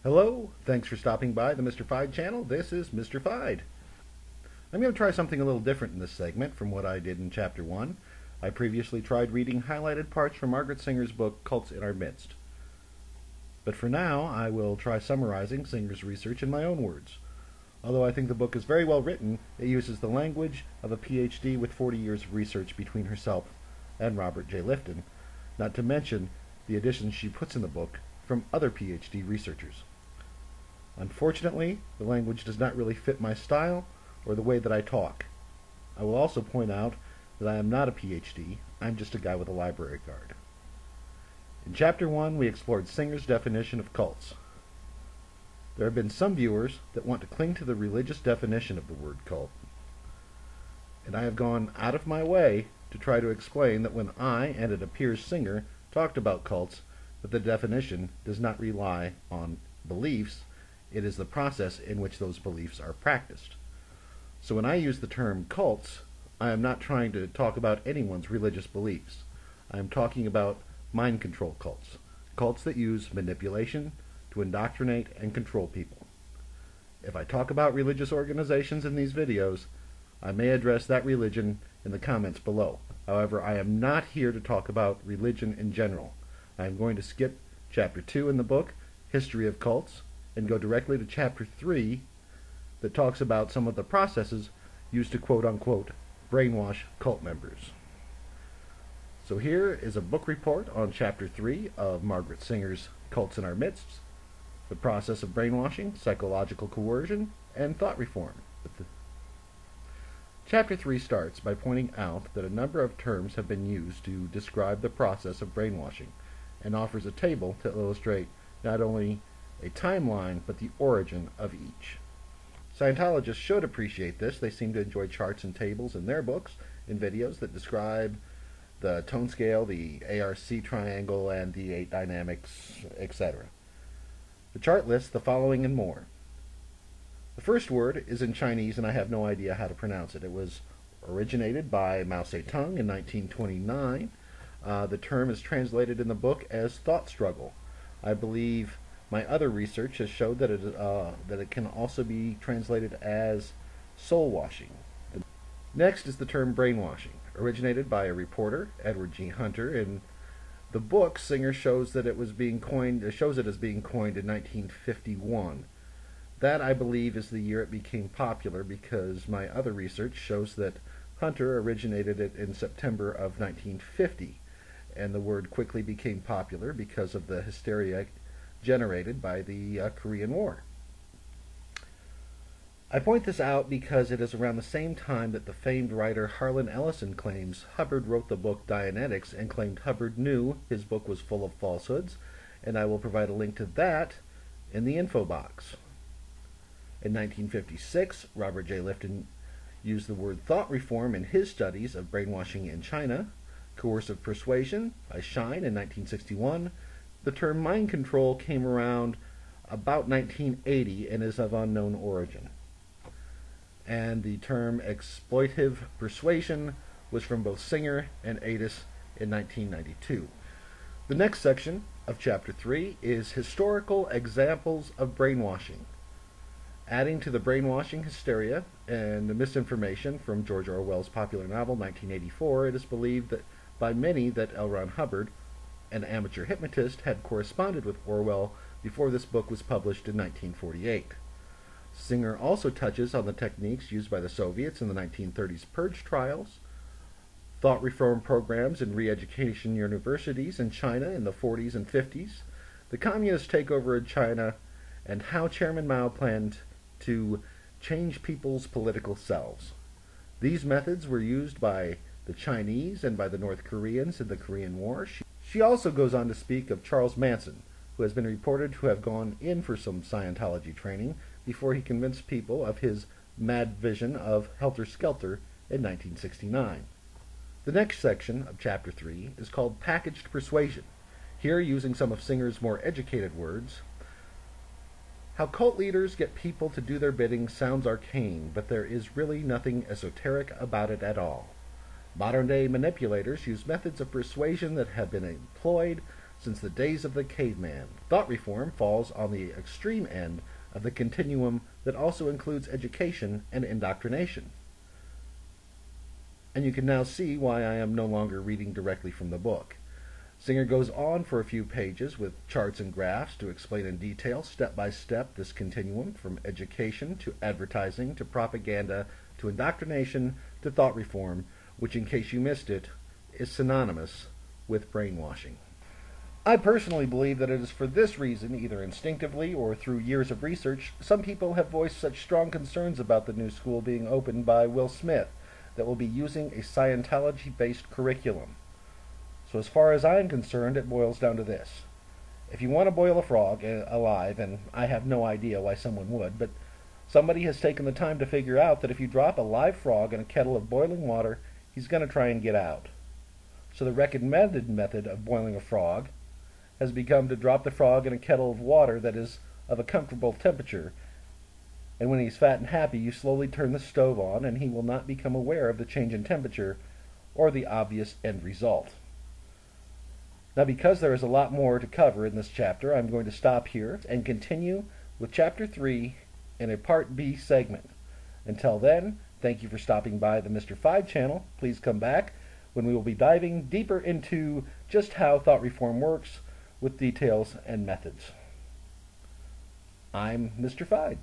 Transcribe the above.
Hello, thanks for stopping by the Mr. Fide channel. This is Mr. Fide. I'm going to try something a little different in this segment from what I did in Chapter 1. I previously tried reading highlighted parts from Margaret Singer's book, Cults in Our Midst. But for now, I will try summarizing Singer's research in my own words. Although I think the book is very well written, it uses the language of a PhD with 40 years of research between herself and Robert J. Lifton, not to mention the additions she puts in the book from other PhD researchers. Unfortunately, the language does not really fit my style or the way that I talk. I will also point out that I am not a PhD, I'm just a guy with a library card. In Chapter 1, we explored Singer's definition of cults. There have been some viewers that want to cling to the religious definition of the word cult, and I have gone out of my way to try to explain that when I, and it appears Singer, talked about cults, that the definition does not rely on beliefs, it is the process in which those beliefs are practiced. So when I use the term cults, I am not trying to talk about anyone's religious beliefs. I am talking about mind control cults, cults that use manipulation to indoctrinate and control people. If I talk about religious organizations in these videos, I may address that religion in the comments below. However, I am not here to talk about religion in general. I am going to skip Chapter 2 in the book, History of Cults, and go directly to Chapter 3 that talks about some of the processes used to quote-unquote brainwash cult members. So here is a book report on Chapter 3 of Margaret Singer's Cults in Our Midst, the process of brainwashing, psychological coercion, and thought reform. Chapter 3 starts by pointing out that a number of terms have been used to describe the process of brainwashing, and offers a table to illustrate not only a timeline, but the origin of each. Scientologists should appreciate this. They seem to enjoy charts and tables in their books and videos that describe the tone scale, the ARC triangle, and the 8 dynamics, etc. The chart lists the following and more. The first word is in Chinese, and I have no idea how to pronounce it. It was originated by Mao Zedong in 1929. The term is translated in the book as thought struggle. I believe my other research has showed that it can also be translated as soul washing. Next is the term brainwashing, originated by a reporter, Edward G. Hunter. In the book, Singer shows that it was being coined, shows it as being coined in 1951. That, I believe, is the year it became popular, because my other research shows that Hunter originated it in September of 1950, and the word quickly became popular because of the hysteria generated by the Korean War. I point this out because it is around the same time that the famed writer Harlan Ellison claims Hubbard wrote the book Dianetics and claimed Hubbard knew his book was full of falsehoods, and I will provide a link to that in the info box. In 1956, Robert J. Lifton used the word thought reform in his studies of brainwashing in China. Coercive persuasion by Shine in 1961. The term mind control came around about 1980 and is of unknown origin. And the term exploitive persuasion was from both Singer and Adis in 1992. The next section of Chapter 3 is historical examples of brainwashing. Adding to the brainwashing hysteria and the misinformation from George Orwell's popular novel 1984, it is believed that by many that L. Ron Hubbard, an amateur hypnotist, had corresponded with Orwell before this book was published in 1948. Singer also touches on the techniques used by the Soviets in the 1930s purge trials, thought reform programs in re-education universities in China in the 40s and 50s, the communist takeover in China, and how Chairman Mao planned to change people's political selves. These methods were used by the Chinese and by the North Koreans in the Korean War. She also goes on to speak of Charles Manson, who has been reported to have gone in for some Scientology training before he convinced people of his mad vision of Helter Skelter in 1969. The next section of Chapter 3 is called Packaged Persuasion. Here, using some of Singer's more educated words, how cult leaders get people to do their bidding sounds arcane, but there is really nothing esoteric about it at all. Modern-day manipulators use methods of persuasion that have been employed since the days of the caveman. Thought reform falls on the extreme end of the continuum that also includes education and indoctrination. And you can now see why I am no longer reading directly from the book. Singer goes on for a few pages with charts and graphs to explain in detail, step by step, this continuum from education to advertising to propaganda to indoctrination to thought reform, which, in case you missed it, is synonymous with brainwashing. I personally believe that it is for this reason, either instinctively or through years of research, some people have voiced such strong concerns about the new school being opened by Will Smith that will be using a Scientology-based curriculum. So as far as I'm concerned, it boils down to this. If you want to boil a frog alive, and I have no idea why someone would, but somebody has taken the time to figure out that if you drop a live frog in a kettle of boiling water, he's going to try and get out. So the recommended method of boiling a frog has become to drop the frog in a kettle of water that is of a comfortable temperature, and when he's fat and happy, you slowly turn the stove on, and he will not become aware of the change in temperature or the obvious end result. Now, because there is a lot more to cover in this chapter, I'm going to stop here and continue with Chapter 3 in a Part B segment. Until then, thank you for stopping by the Mr. 5 channel. Please come back when we will be diving deeper into just how thought reform works with details and methods. I'm Mr. 5.